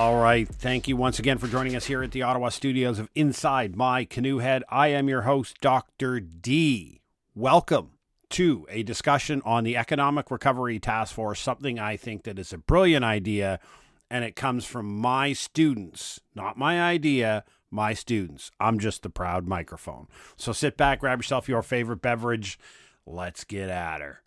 All right. Thank you once again for joining us here at the Ottawa studios of Inside My Canoe Head. I am your host, Dr. D. Welcome to a discussion on the Economic Recovery Task Force, something I think that is a brilliant idea, and it comes from my students, not my idea, my students. I'm just the proud microphone. So sit back, grab yourself your favorite beverage. Let's get at her.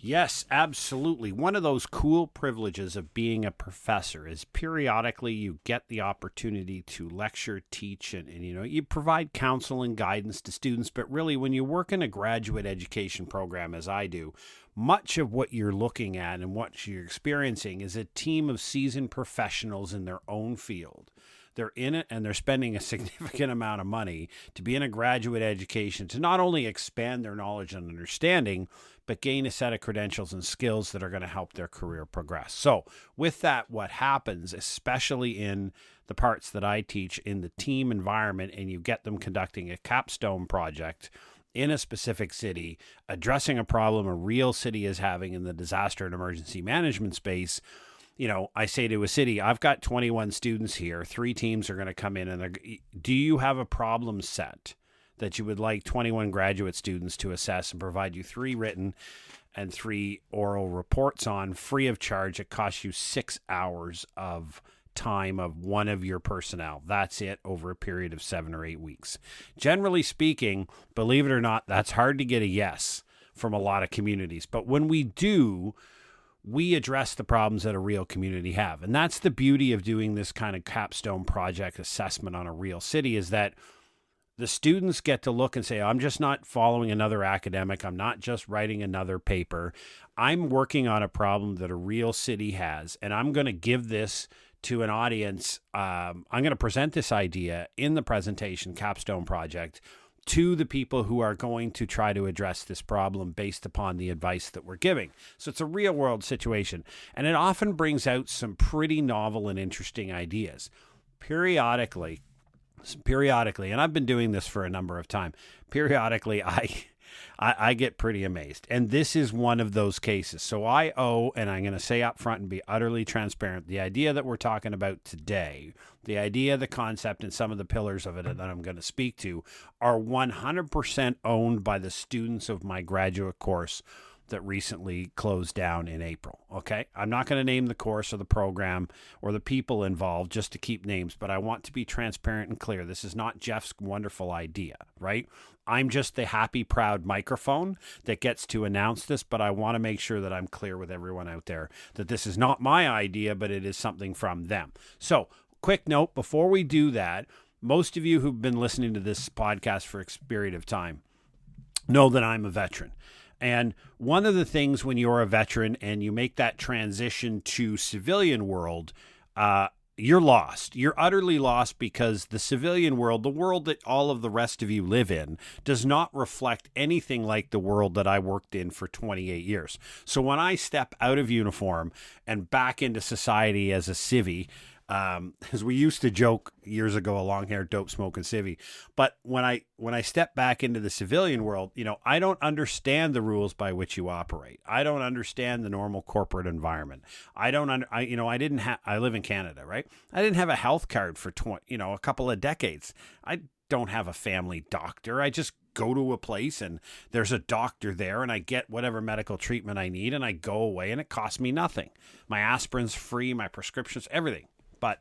Yes, absolutely. One of those cool privileges of being a professor is periodically you get the opportunity to lecture, teach, and you provide counsel and guidance to students. But really, when you work in a graduate education program, as I do, much of what you're looking at and what you're experiencing is a team of seasoned professionals in their own field. They're in it and they're spending a significant amount of money to be in a graduate education to not only expand their knowledge and understanding, but gain a set of credentials and skills that are going to help their career progress. So with that, what happens, especially in the parts that I teach in the team environment, and you get them conducting a capstone project in a specific city, addressing a problem a real city is having in the disaster and emergency management space. I say to a city, I've got 21 students here. 3 teams are going to come in and do you have a problem set that you would like 21 graduate students to assess and provide you 3 written and 3 oral reports on free of charge? It costs you 6 hours of time of one of your personnel. That's it, over a period of 7 or 8 weeks. Generally speaking, believe it or not, that's hard to get a yes from a lot of communities. But when we do, we address the problems that a real community have. And that's the beauty of doing this kind of capstone project assessment on a real city, is that the students get to look and say, I'm just not following another academic. I'm not just writing another paper. I'm working on a problem that a real city has, and I'm going to give this to an audience. I'm going to present this idea in the presentation, capstone project, to the people who are going to try to address this problem based upon the advice that we're giving. So it's a real world situation, and it often brings out some pretty novel and interesting ideas. Periodically, and I've been doing this for a number of times, periodically I get pretty amazed. And this is one of those cases. So and I'm going to say up front and be utterly transparent, the idea that we're talking about today, the idea, the concept, and some of the pillars of it that I'm going to speak to are 100% owned by the students of my graduate course that recently closed down in April. Okay. I'm not going to name the course or the program or the people involved just to keep names, but I want to be transparent and clear. This is not Jeff's wonderful idea, right? I'm just the happy, proud microphone that gets to announce this, but I want to make sure that I'm clear with everyone out there that this is not my idea, but it is something from them. So, quick note, before we do that, most of you who've been listening to this podcast for a period of time know that I'm a veteran. And one of the things when you're a veteran and you make that transition to civilian world, you're lost. You're utterly lost, because the civilian world, the world that all of the rest of you live in, does not reflect anything like the world that I worked in for 28 years. So when I step out of uniform and back into society as a civvy, as we used to joke years ago, a long-haired, dope-smoking civvy. But when I step back into the civilian world, I don't understand the rules by which you operate. I don't understand the normal corporate environment. I live in Canada, right? I didn't have a health card for a couple of decades. I don't have a family doctor. I just go to a place and there's a doctor there and I get whatever medical treatment I need and I go away and it costs me nothing. My aspirin's free, my prescriptions, everything. But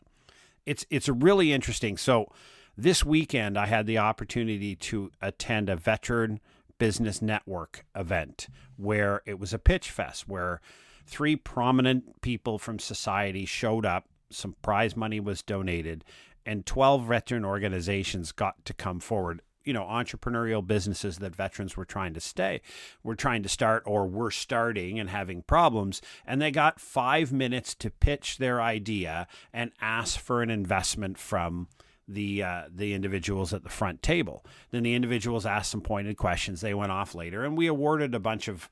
it's really interesting. So this weekend, I had the opportunity to attend a Veteran Business Network event where it was a pitch fest where 3 prominent people from society showed up. Some prize money was donated and 12 veteran organizations got to come forward. Entrepreneurial businesses that veterans were trying to start or were starting and having problems. And they got 5 minutes to pitch their idea and ask for an investment from the individuals at the front table. Then the individuals asked some pointed questions. They went off later and we awarded a bunch of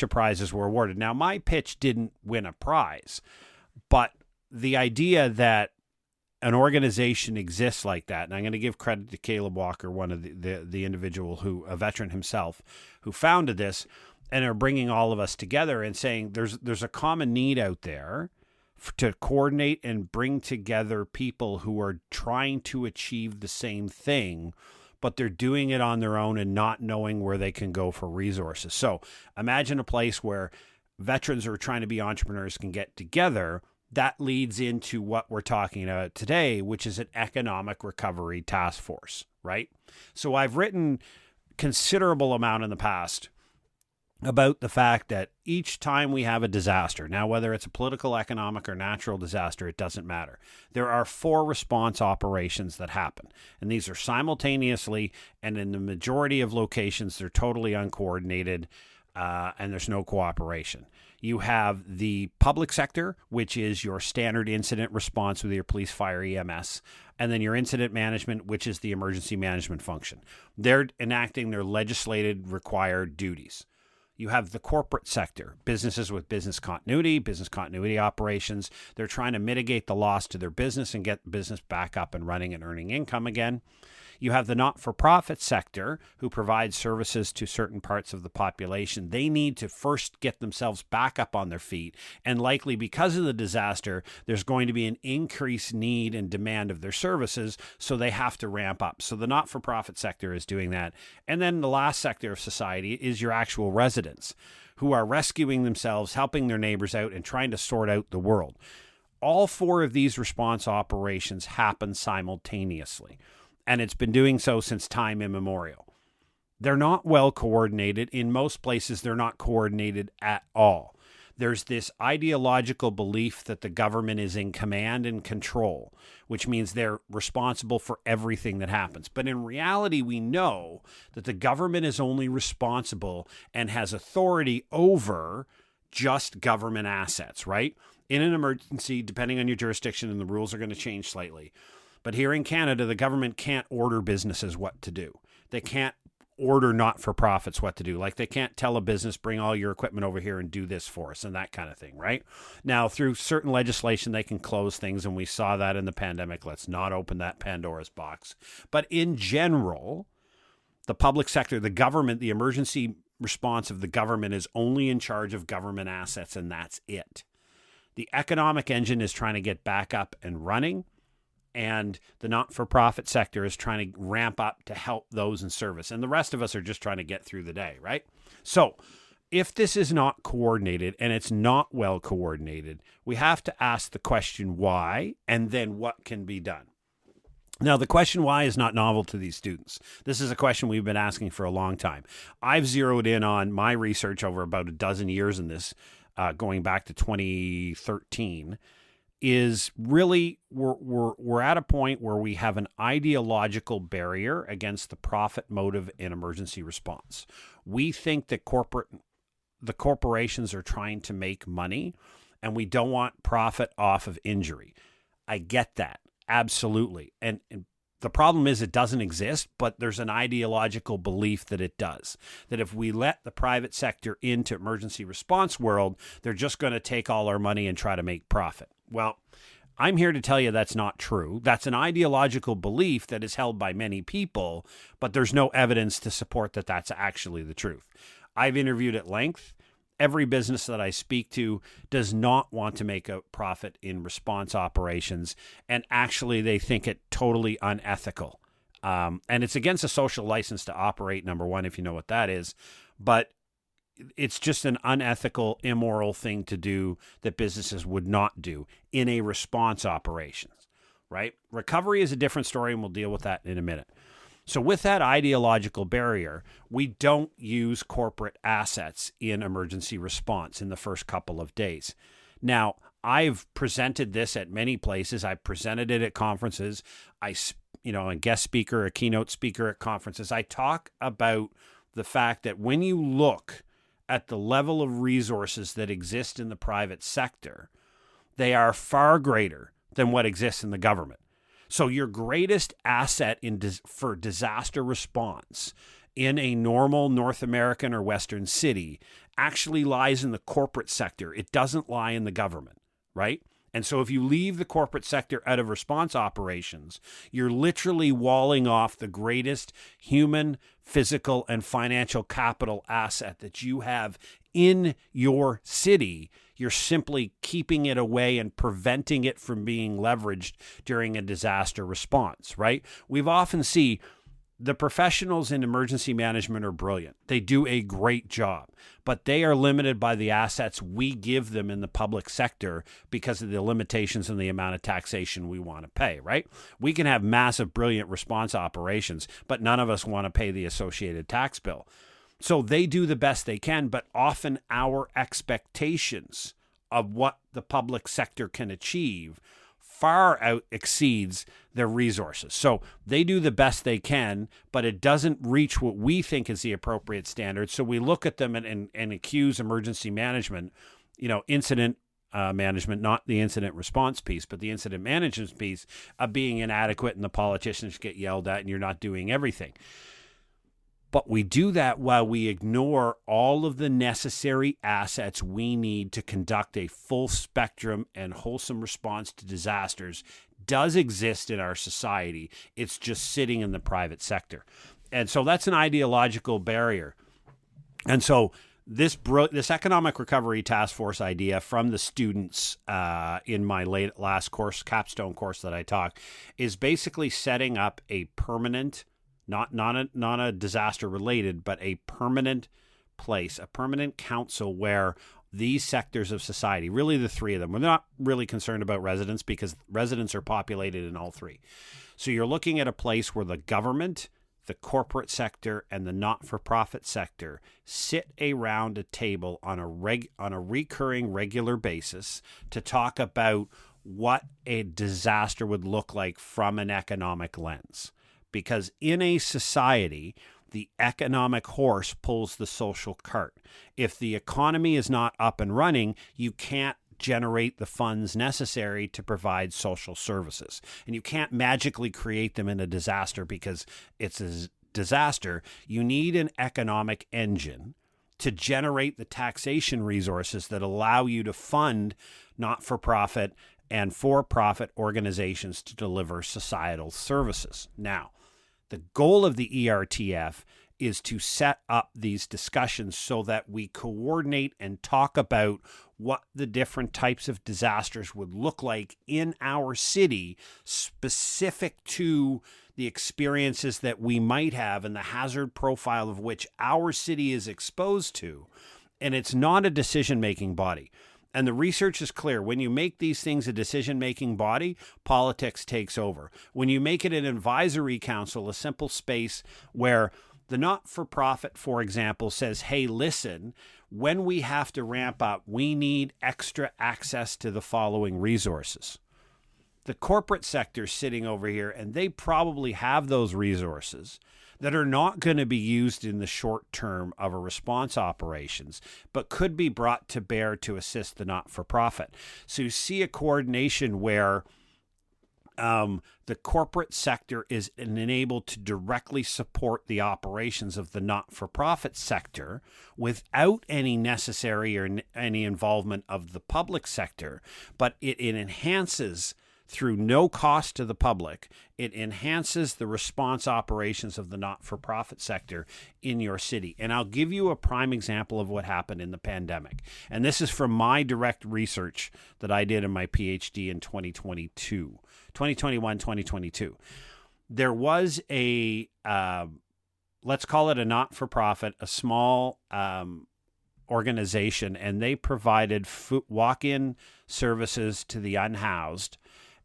prizes were awarded. Now, my pitch didn't win a prize, but the idea that an organization exists like that, and I'm going to give credit to Caleb Walker, one of the individual a veteran himself, who founded this, and are bringing all of us together and saying there's a common need out there to coordinate and bring together people who are trying to achieve the same thing, but they're doing it on their own and not knowing where they can go for resources. So imagine a place where veterans who are trying to be entrepreneurs can get together. That leads into what we're talking about today, which is an economic recovery task force, right? So I've written considerable amount in the past about the fact that each time we have a disaster, now whether it's a political, economic, or natural disaster, it doesn't matter. There are 4 response operations that happen, and these are simultaneously, and in the majority of locations, they're totally uncoordinated, and there's no cooperation. You have the public sector, which is your standard incident response with your police, fire, EMS, and then your incident management, which is the emergency management function. They're enacting their legislated required duties. You have the corporate sector, businesses with business continuity operations. They're trying to mitigate the loss to their business and get business back up and running and earning income again. You have the not-for-profit sector, who provides services to certain parts of the population. They need to first get themselves back up on their feet. And likely because of the disaster, there's going to be an increased need and demand of their services, so they have to ramp up. So the not-for-profit sector is doing that. And then the last sector of society is your actual residents, who are rescuing themselves, helping their neighbors out, and trying to sort out the world. All 4 of these response operations happen simultaneously. And it's been doing so since time immemorial. They're not well coordinated. In most places, they're not coordinated at all. There's this ideological belief that the government is in command and control, which means they're responsible for everything that happens. But in reality, we know that the government is only responsible and has authority over just government assets, right? In an emergency, depending on your jurisdiction, and the rules are going to change slightly. But here in Canada, the government can't order businesses what to do. They can't order not-for-profits what to do. Like, they can't tell a business, bring all your equipment over here and do this for us and that kind of thing, right? Now, through certain legislation, they can close things, and we saw that in the pandemic. Let's not open that Pandora's box. But in general, the public sector, the government, the emergency response of the government is only in charge of government assets, and that's it. The economic engine is trying to get back up and running, and the not-for-profit sector is trying to ramp up to help those in service. And the rest of us are just trying to get through the day, right? So if this is not coordinated, and it's not well coordinated, we have to ask the question why, and then what can be done. Now, the question why is not novel to these students. This is a question we've been asking for a long time. I've zeroed in on my research over about a dozen years in this, going back to 2013, is really we're at a point where we have an ideological barrier against the profit motive in emergency response. We think that the corporations are trying to make money, and we don't want profit off of injury. I get that, absolutely. And the problem is it doesn't exist, but there's an ideological belief that it does. That if we let the private sector into emergency response world, they're just going to take all our money and try to make profit. Well, I'm here to tell you that's not true. That's an ideological belief that is held by many people, but there's no evidence to support that that's actually the truth. I've interviewed at length. Every business that I speak to does not want to make a profit in response operations, and actually they think it totally unethical. And it's against a social license to operate, number one, if you know what that is. But it's just an unethical, immoral thing to do that businesses would not do in a response operations, right? Recovery is a different story, and we'll deal with that in a minute. So with that ideological barrier, we don't use corporate assets in emergency response in the first couple of days. Now, I've presented this at many places. I've presented it at conferences. A guest speaker, a keynote speaker at conferences. I talk about the fact that when you look at the level of resources that exist in the private sector, they are far greater than what exists in the government. So your greatest asset for disaster response in a normal North American or Western city actually lies in the corporate sector. It doesn't lie in the government, right? And so if you leave the corporate sector out of response operations, you're literally walling off the greatest human, physical, and financial capital asset that you have in your city. You're simply keeping it away and preventing it from being leveraged during a disaster response, right? We've often seen the professionals in emergency management are brilliant. They do a great job, but they are limited by the assets we give them in the public sector because of the limitations and the amount of taxation we want to pay, right? We can have massive, brilliant response operations, but none of us want to pay the associated tax bill. So they do the best they can, but often our expectations of what the public sector can achieve far out exceeds their resources. So they do the best they can, but it doesn't reach what we think is the appropriate standard. So we look at them and accuse emergency management, incident management, not the incident response piece, but the incident management piece of being inadequate, and the politicians get yelled at and you're not doing everything. But we do that while we ignore all of the necessary assets we need to conduct a full spectrum and wholesome response to disasters does exist in our society. It's just sitting in the private sector. And so that's an ideological barrier. And so this economic recovery task force idea from the students in my last course, capstone course that I taught, is basically setting up a permanent, not a disaster related, but a permanent place, a permanent council where these sectors of society, really the three of them, we're not really concerned about residents because residents are populated in all three. So you're looking at a place where the government, the corporate sector, and the not-for-profit sector sit around a table on a recurring regular basis to talk about what a disaster would look like from an economic lens. Because in a society, the economic horse pulls the social cart. If the economy is not up and running, you can't generate the funds necessary to provide social services. And you can't magically create them in a disaster because it's a disaster. You need an economic engine to generate the taxation resources that allow you to fund not-for-profit and for-profit organizations to deliver societal services. Now, the goal of the ERTF is to set up these discussions so that we coordinate and talk about what the different types of disasters would look like in our city, specific to the experiences that we might have and the hazard profile of which our city is exposed to. And it's not a decision-making body. And the research is clear. When you make these things a decision-making body, politics takes over. When you make it an advisory council, a simple space where the not-for-profit, for example, says, hey, listen, when we have to ramp up, we need extra access to the following resources. The corporate sector is sitting over here, and they probably have those resources that are not going to be used in the short term of a response operations, but could be brought to bear to assist the not-for-profit. So you see a coordination where the corporate sector is enabled to directly support the operations of the not-for-profit sector without any necessary or any involvement of the public sector, but it enhances through no cost to the public, it enhances the response operations of the not-for-profit sector in your city. And I'll give you a prime example of what happened in the pandemic. And this is from my direct research that I did in my PhD in 2021, 2022. There was a, let's call it a not-for-profit, a small organization, and they provided walk-in services to the unhoused.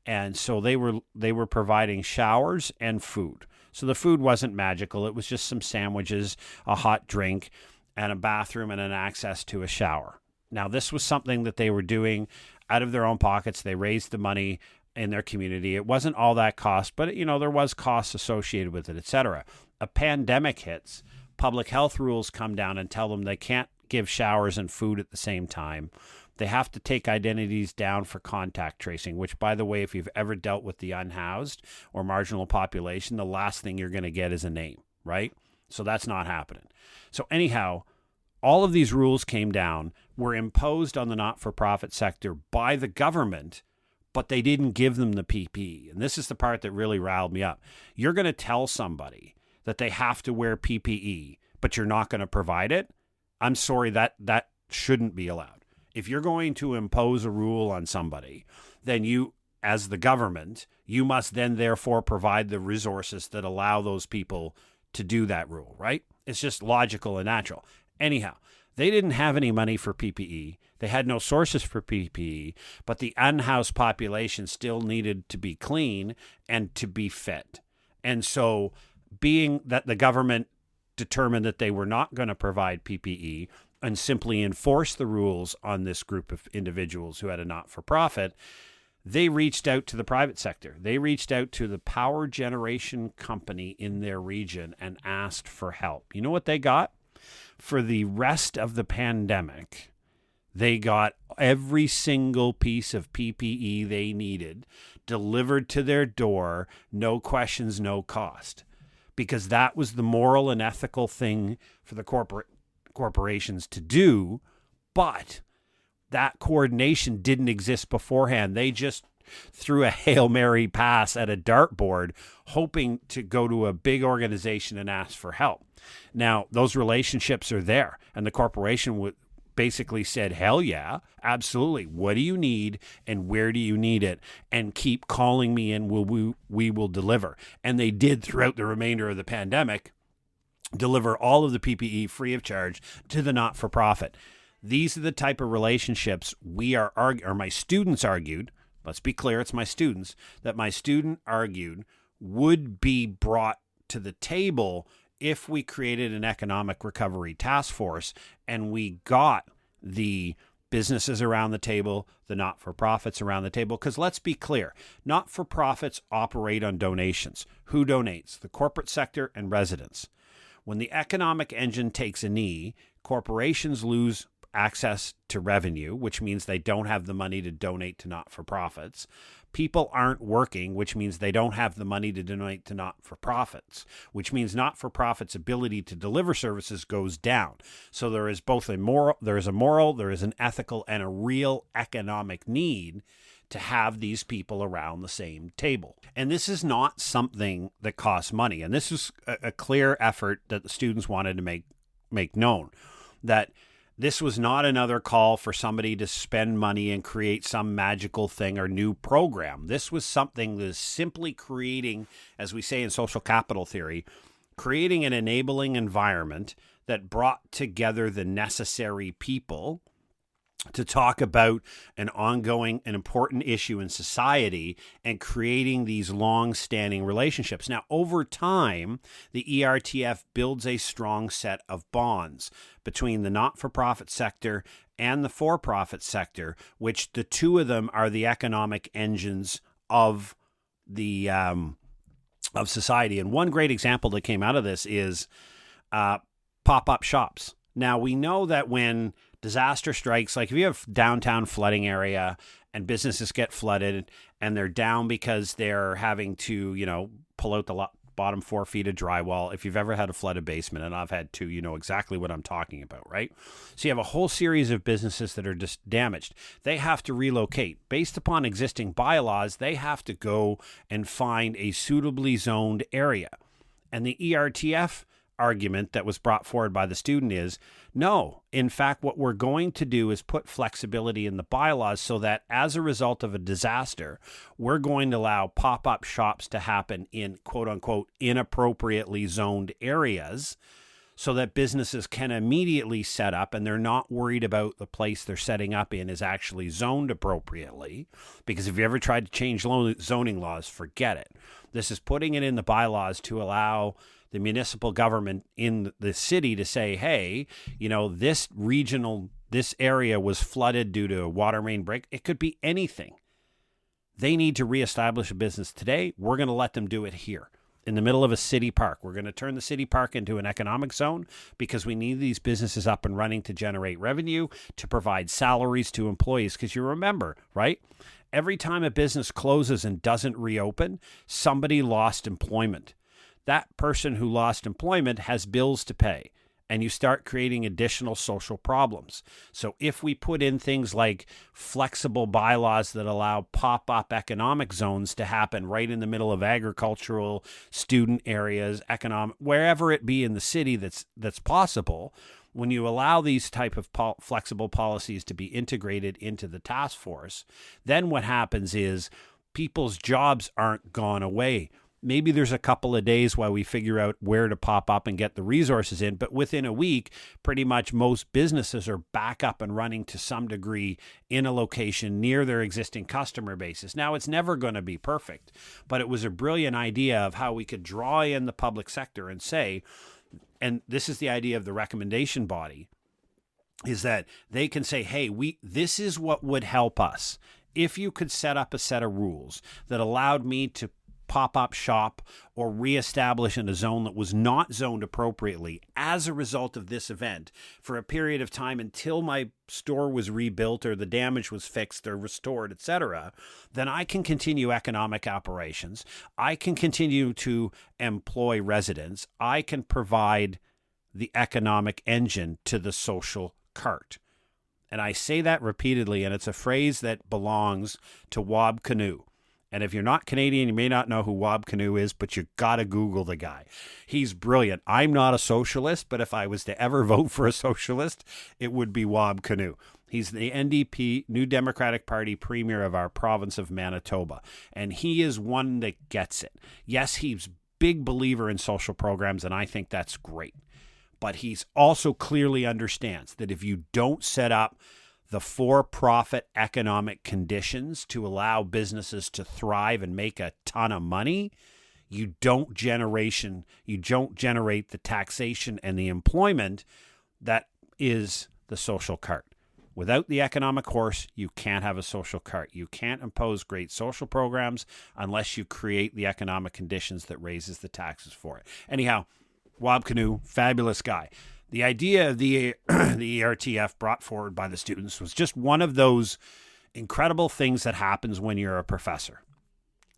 And so they were providing showers and food. So the food wasn't magical. It was just some sandwiches, a hot drink, and a bathroom and an access to a shower. Now, this was something that they were doing out of their own pockets. They raised the money in their community. It wasn't all that cost, but there was costs associated with it, etc. A pandemic hits, public health rules come down and tell them they can't give showers and food at the same time. They have to take identities down for contact tracing, which, by the way, if you've ever dealt with the unhoused or marginal population, the last thing you're going to get is a name, right? So that's not happening. So anyhow, all of these rules came down, were imposed on the not-for-profit sector by the government but they didn't give them the PPE. And this is the part that really riled me up. You're going to tell somebody that they have to wear PPE, but you're not going to provide it? I'm sorry, that shouldn't be allowed. If you're going to impose a rule on somebody, then you, as the government, you must then therefore provide the resources that allow those people to do that rule, right? It's just logical and natural. Anyhow, they didn't have any money for PPE. They had no sources for PPE, but the unhoused population still needed to be clean and to be fed. And so being that the government determined that they were not going to provide PPE and simply enforce the rules on this group of individuals who had a not-for-profit, they reached out to the private sector. They reached out to the power generation company in their region and asked for help. You know what they got? For the rest of the pandemic, they got every single piece of PPE they needed delivered to their door, no questions, no cost, because that was the moral and ethical thing for the corporations to do, but that coordination didn't exist beforehand. They just threw a Hail Mary pass at a dartboard, hoping to go to a big organization and ask for help. Now, those relationships are there, and the corporation basically said, hell yeah, absolutely. What do you need and where do you need it? And keep calling me and we will deliver. And they did throughout the remainder of the pandemic, deliver all of the PPE free of charge to the not-for-profit. These are the type of relationships my students argued, let's be clear, it's my students, that my student argued would be brought to the table if we created an economic recovery task force and we got the businesses around the table, the not-for-profits around the table. Because let's be clear, not-for-profits operate on donations. Who donates? The corporate sector and residents. When the economic engine takes a knee, corporations lose access to revenue, which means they don't have the money to donate to not-for-profits. People aren't working, which means they don't have the money to donate to not-for-profits, which means not-for-profits' ability to deliver services goes down. So there is both there is an ethical, and a real economic need to have these people around the same table. And this is not something that costs money. And this is a clear effort that the students wanted to make known, that this was not another call for somebody to spend money and create some magical thing or new program. This was something that is simply creating, as we say in social capital theory, creating an enabling environment that brought together the necessary people to talk about an ongoing and important issue in society and creating these long-standing relationships. Now, over time, the ERTF builds a strong set of bonds between the not-for-profit sector and the for-profit sector, which the two of them are the economic engines of the of society. And one great example that came out of this is pop-up shops. Now, we know that when disaster strikes, like if you have downtown flooding area and businesses get flooded and they're down because they're having to, pull out the bottom 4 feet of drywall. If you've ever had a flooded basement, and I've had two, you know exactly what I'm talking about, right? So you have a whole series of businesses that are just damaged. They have to relocate. Based upon existing bylaws, they have to go and find a suitably zoned area. And the ERTF argument that was brought forward by the student is, no, in fact, what we're going to do is put flexibility in the bylaws so that as a result of a disaster, we're going to allow pop-up shops to happen in quote-unquote inappropriately zoned areas so that businesses can immediately set up and they're not worried about the place they're setting up in is actually zoned appropriately. Because if you ever tried to change zoning laws, forget it. This is putting it in the bylaws to allow the municipal government in the city to say, hey, this area was flooded due to a water main break. It could be anything. They need to reestablish a business today. We're going to let them do it here in the middle of a city park. We're going to turn the city park into an economic zone because we need these businesses up and running to generate revenue, to provide salaries to employees. Because you remember, right? Every time a business closes and doesn't reopen, somebody lost employment. That person who lost employment has bills to pay. and you start creating additional social problems. So if we put in things like flexible bylaws that allow pop-up economic zones to happen right in the middle of agricultural, student areas, economic, wherever it be in the city that's possible, when you allow these type of flexible policies to be integrated into the task force, then what happens is people's jobs aren't gone away. Maybe there's a couple of days while we figure out where to pop up and get the resources in, but within a week, pretty much most businesses are back up and running to some degree in a location near their existing customer bases. Now, it's never going to be perfect, but it was a brilliant idea of how we could draw in the public sector and say, and this is the idea of the recommendation body, is that they can say, hey, this is what would help us. If you could set up a set of rules that allowed me to pop-up shop or reestablish in a zone that was not zoned appropriately as a result of this event for a period of time until my store was rebuilt or the damage was fixed or restored, etc., then I can continue economic operations. I can continue to employ residents. I can provide the economic engine to the social cart. And I say that repeatedly, and it's a phrase that belongs to Wab Kinew. And if you're not Canadian, you may not know who Wab Kinew is, but you got to Google the guy. He's brilliant. I'm not a socialist, but if I was to ever vote for a socialist, it would be Wab Kinew. He's the NDP, New Democratic Party premier of our province of Manitoba. And he is one that gets it. Yes, he's a big believer in social programs, and I think that's great. But he's also clearly understands that if you don't set up the for-profit economic conditions to allow businesses to thrive and make a ton of money, you don't generate the taxation and the employment that is the social cart. Without the economic horse, you can't have a social cart. You can't impose great social programs unless you create the economic conditions that raises the taxes for it. Anyhow, Wab Kinew, fabulous guy. The idea of the ERTF brought forward by the students was just one of those incredible things that happens when you're a professor.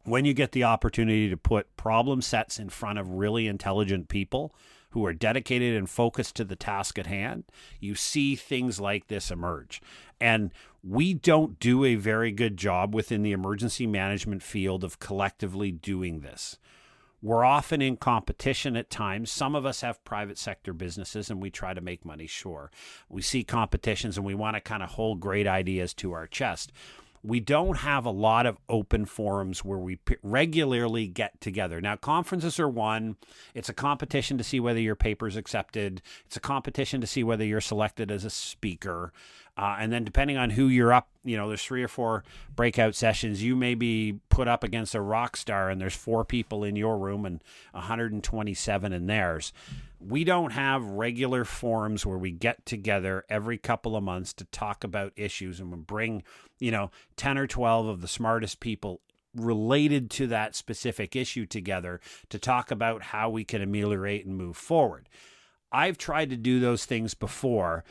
When you get the opportunity to put problem sets in front of really intelligent people who are dedicated and focused to the task at hand, you see things like this emerge. And we don't do a very good job within the emergency management field of collectively doing this. We're often in competition at times. Some of us have private sector businesses and we try to make money, sure. We see competitions and we want to kind of hold great ideas to our chest. We don't have a lot of open forums where we regularly get together. Now, conferences are one. It's a competition to see whether your paper's accepted. It's a competition to see whether you're selected as a speaker. And then depending on who you're up, there's 3 or 4 breakout sessions. You may be put up against a rock star and there's 4 people in your room and 127 in theirs. We don't have regular forums where we get together every couple of months to talk about issues and we bring, 10 or 12 of the smartest people related to that specific issue together to talk about how we can ameliorate and move forward. I've tried to do those things before.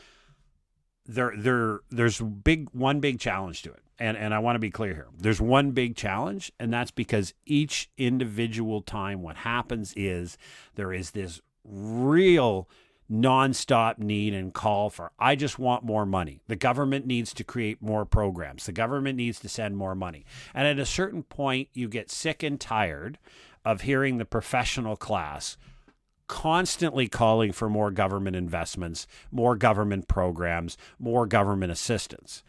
There's one big challenge to it. And I want to be clear here. There's one big challenge, and that's because each individual time what happens is there is this real nonstop need and call for, I just want more money. The government needs to create more programs. The government needs to send more money. And at a certain point, you get sick and tired of hearing the professional class constantly calling for more government investments, more government programs, more government assistance.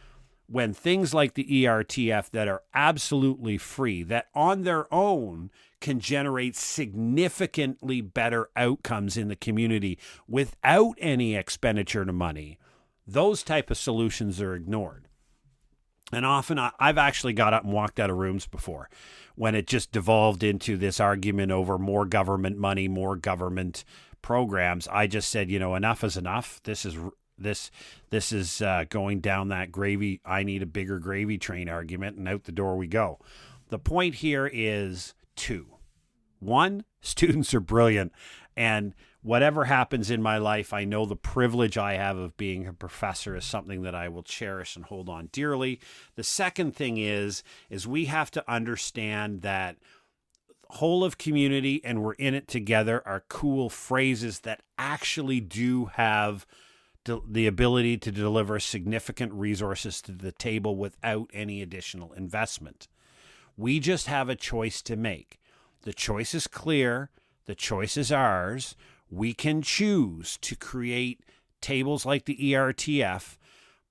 When things like the ERTF that are absolutely free, that on their own can generate significantly better outcomes in the community without any expenditure to money, those type of solutions are ignored. And often I've actually got up and walked out of rooms before when it just devolved into this argument over more government money, more government programs. I just said, enough is enough. This is going down that gravy. I need a bigger gravy train argument, and out the door we go. The point here is 2. 1, students are brilliant, and whatever happens in my life, I know the privilege I have of being a professor is something that I will cherish and hold on dearly. The second thing is we have to understand that whole of community and we're in it together are cool phrases that actually do have the ability to deliver significant resources to the table without any additional investment. We just have a choice to make. The choice is clear. The choice is ours. We can choose to create tables like the ERTF,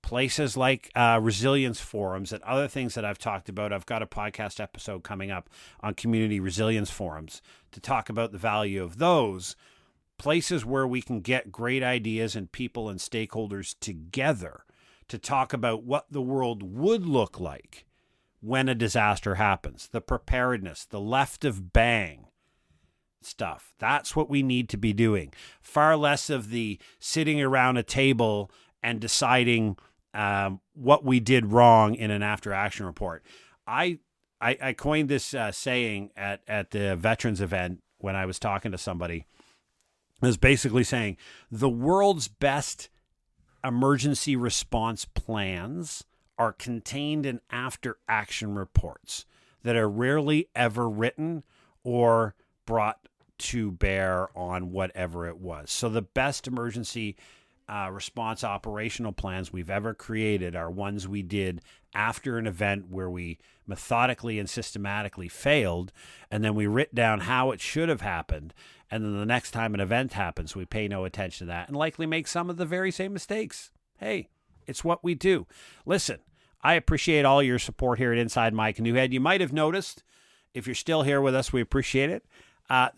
places like resilience forums, and other things that I've talked about. I've got a podcast episode coming up on community resilience forums to talk about the value of those places where we can get great ideas and people and stakeholders together to talk about what the world would look like when a disaster happens. The preparedness, the left of bang stuff. That's what we need to be doing. Far less of the sitting around a table and deciding what we did wrong in an after action report. I coined this saying at the veterans event when I was talking to somebody. It was basically saying the world's best emergency response plans are contained in after action reports that are rarely ever written or brought to bear on whatever it was. So the best emergency response operational plans we've ever created are ones we did after an event where we methodically and systematically failed, and then we writ down how it should have happened, and then the next time an event happens, we pay no attention to that and likely make some of the very same mistakes. Hey, it's what we do. Listen, I appreciate all your support here at Inside My Canoe Head. You might have noticed, if you're still here with us, we appreciate it.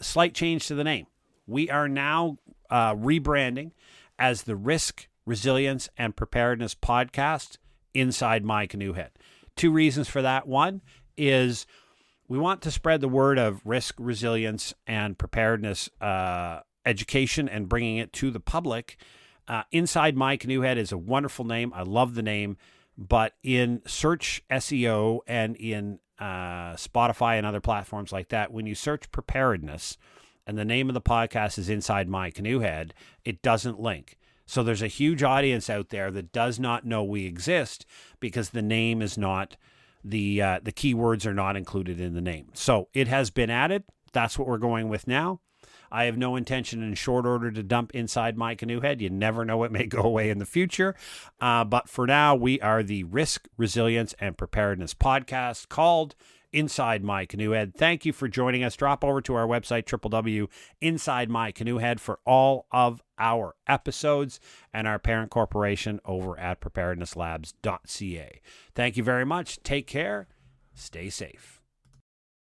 Slight change to the name. We are now rebranding as the Risk, Resilience, and Preparedness Podcast, Inside My Canoe Head. Two reasons for that. One is we want to spread the word of risk, resilience, and preparedness education and bringing it to the public. Inside My Canoe Head is a wonderful name. I love the name. But in search SEO and in Spotify and other platforms like that, when you search preparedness and the name of the podcast is Inside My Canoe Head, it doesn't link. So there's a huge audience out there that does not know we exist because the name is not, the keywords are not included in the name. So it has been added. That's what we're going with now. I have no intention in short order to dump Inside My Canoe Head. You never know, it may go away in the future. But for now, we are the Risk, Resilience, and Preparedness Podcast called Inside My Canoe Head. Thank you for joining us. Drop over to our website, www.insidemycanoehead, for all of our episodes and our parent corporation over at preparednesslabs.ca. Thank you very much. Take care. Stay safe.